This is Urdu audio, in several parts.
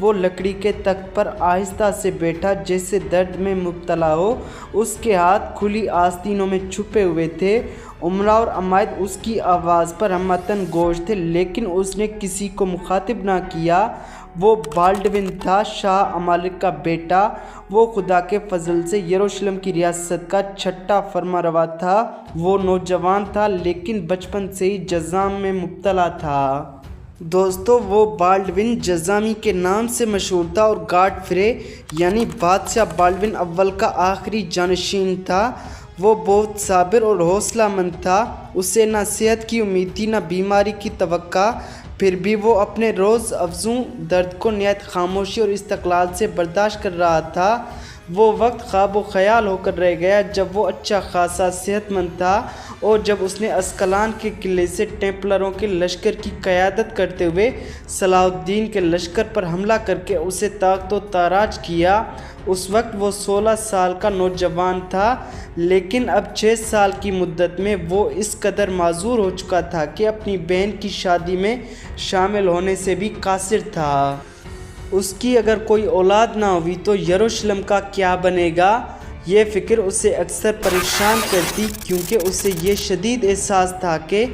وہ لکڑی کے تخت پر آہستہ سے بیٹھا جیسے درد میں مبتلا ہو۔ اس کے ہاتھ کھلی آستینوں میں چھپے ہوئے تھے۔ امراء اور عمائد اس کی آواز پر ہمتاً گوش تھے، لیکن اس نے کسی کو مخاطب نہ کیا۔ وہ بالڈون تھا، شاہ ممالک کا بیٹا۔ وہ خدا کے فضل سے یروشلم کی ریاست کا چھٹا فرمانروا تھا۔ وہ نوجوان تھا لیکن بچپن سے ہی جذام میں مبتلا تھا۔ دوستو، وہ بالڈون جذامی کے نام سے مشہور تھا اور گاڈفرے یعنی بادشاہ بالڈون اول کا آخری جانشین تھا۔ وہ بہت صابر اور حوصلہ مند تھا۔ اسے نہ صحت کی امید تھی نہ بیماری کی توقع، پھر بھی وہ اپنے روز افزوں درد کو نہایت خاموشی اور استقلال سے برداشت کر رہا تھا۔ وہ وقت خواب و خیال ہو کر رہ گیا جب وہ اچھا خاصا صحت مند تھا اور جب اس نے اسکلان کے قلعے سے ٹیمپلروں کے لشکر کی قیادت کرتے ہوئے صلاح الدین کے لشکر پر حملہ کر کے اسے تاخت و تاراج کیا۔ اس وقت وہ 16 سال کا نوجوان تھا، لیکن اب 6 سال کی مدت میں وہ اس قدر معذور ہو چکا تھا کہ اپنی بہن کی شادی میں شامل ہونے سے بھی قاصر تھا۔ اس کی اگر کوئی اولاد نہ ہوئی تو یروشلم کا کیا بنے گا؟ یہ فکر اسے اکثر پریشان کرتی، کیونکہ اسے یہ شدید احساس تھا کہ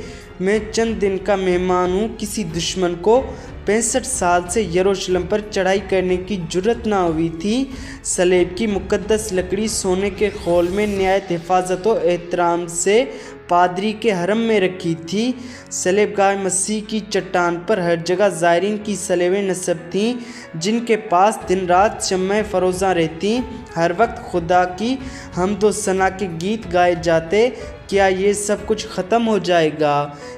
میں چند دن کا مہمان ہوں۔ کسی دشمن کو 65 سال سے یروشلم پر چڑھائی کرنے کی جرأت نہ ہوئی تھی۔ صلیب کی مقدس لکڑی سونے کے خول میں نہایت حفاظت و احترام سے پادری کے حرم میں رکھی تھی۔ صلیب گاہ مسیح کی چٹان پر ہر جگہ زائرین کی صلیبیں نصب تھیں، جن کے پاس دن رات شمعیں فروزاں رہتیں۔ ہر وقت خدا کی حمد و ثنا کے گیت گائے جاتے۔ کیا یہ سب کچھ ختم ہو جائے گا؟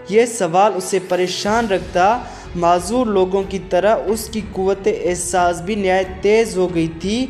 یہ سوال اسے پریشان رکھتا۔ معذور لوگوں کی طرح اس کی قوت احساس بھی نہایت تیز ہو گئی تھی۔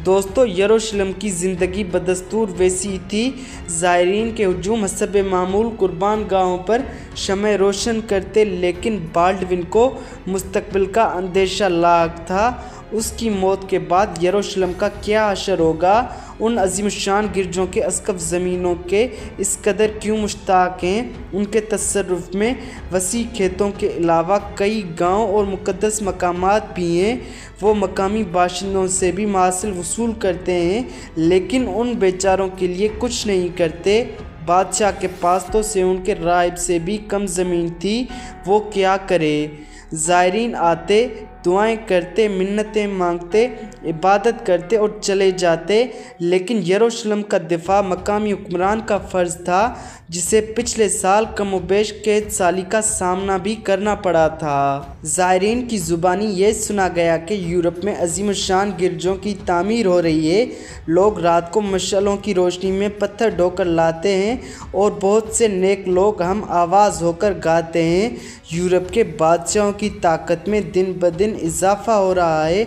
دوستو، یروشلم کی زندگی بدستور ویسی تھی۔ زائرین کے ہجوم حسب معمول قربان گاہوں پر شمع روشن کرتے، لیکن بالڈون کو مستقبل کا اندیشہ لاحق تھا۔ اس کی موت کے بعد یروشلم کا کیا حشر ہوگا؟ ان عظیم الشان گرجوں کے اسقف زمینوں کے اس قدر کیوں مشتاق ہیں؟ ان کے تصرف میں وسیع کھیتوں کے علاوہ کئی گاؤں اور مقدس مقامات بھی ہیں۔ وہ مقامی باشندوں سے بھی محاصیل وصول کرتے ہیں، لیکن ان بیچاروں کے لیے کچھ نہیں کرتے۔ بادشاہ کے پاس تو سیون کے راہب سے بھی کم زمین تھی، وہ کیا کرے؟ زائرین آتے، دعائیں کرتے، منتیں مانگتے، عبادت کرتے اور چلے جاتے، لیکن یروشلم کا دفاع مقامی حکمران کا فرض تھا، جسے پچھلے سال کم و بیش قید سالی کا سامنا بھی کرنا پڑا تھا۔ زائرین کی زبانی یہ سنا گیا کہ یورپ میں عظیم الشان گرجوں کی تعمیر ہو رہی ہے۔ لوگ رات کو مشعلوں کی روشنی میں پتھر ڈھو کر لاتے ہیں اور بہت سے نیک لوگ ہم آواز ہو کر گاتے ہیں۔ یورپ کے بادشاہوں کی طاقت میں دن بدن اضافہ ہو رہا ہے،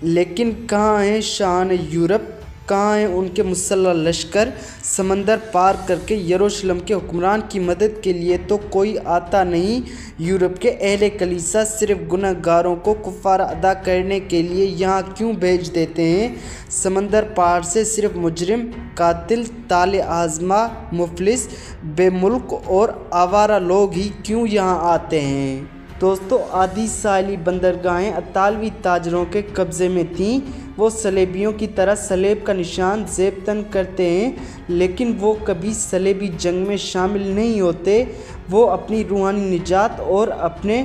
لیکن کہاں ہیں شاہان یورپ؟ کہاں ہیں ان کے مسلح لشکر؟ سمندر پار کر کے یروشلم کے حکمران کی مدد کے لیے تو کوئی آتا نہیں۔ یورپ کے اہل کلیسا صرف گناہ گاروں کو کفارہ ادا کرنے کے لیے یہاں کیوں بھیج دیتے ہیں؟ سمندر پار سے صرف مجرم، قاتل، طالع آزما، مفلس، بے ملک اور آوارہ لوگ ہی کیوں یہاں آتے ہیں؟ دوستو، آدھی ساحلی بندرگاہیں اطالوی تاجروں کے قبضے میں تھیں۔ وہ صلیبیوں کی طرح صلیب کا نشان زیب تن کرتے ہیں، لیکن وہ کبھی صلیبی جنگ میں شامل نہیں ہوتے۔ وہ اپنی روحانی نجات اور اپنے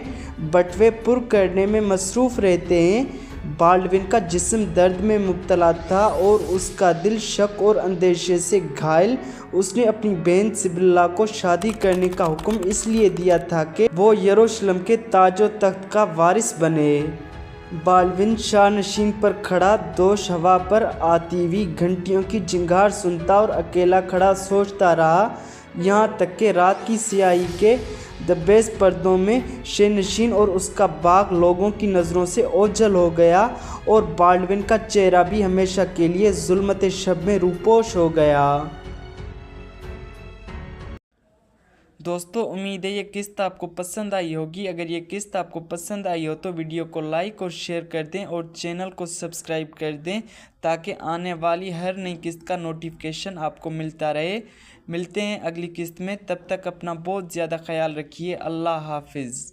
بٹوے پر کرنے میں مصروف رہتے ہیں۔ بالڈون کا جسم درد میں مبتلا تھا اور اس کا دل شک اور اندیشے سے گھائل۔ اس نے اپنی بہن سبیلا کو شادی کرنے کا حکم اس لیے دیا تھا کہ وہ یروشلم کے تاج و تخت کا وارث بنے۔ بالڈون شاہ نشین پر کھڑا دوش ہوا پر آتی ہوئی گھنٹیوں کی جھنگار سنتا اور اکیلا کھڑا سوچتا رہا، یہاں تک کہ رات کی سیاہی کے دبیز پردوں میں شہ نشین اور اس کا باغ لوگوں کی نظروں سے اوجھل ہو گیا اور بالڈون کا چہرہ بھی ہمیشہ کے لیے ظلمت شب میں روپوش ہو گیا۔ دوستو، امید ہے یہ قسط آپ کو پسند آئی ہوگی۔ اگر یہ قسط آپ کو پسند آئی ہو تو ویڈیو کو لائک اور شیئر کر دیں اور چینل کو سبسکرائب کر دیں تاکہ آنے والی ہر نئی قسط کا نوٹیفیکیشن آپ کو ملتا رہے۔ ملتے ہیں اگلی قسط میں، تب تک اپنا بہت زیادہ خیال رکھیے۔ اللہ حافظ۔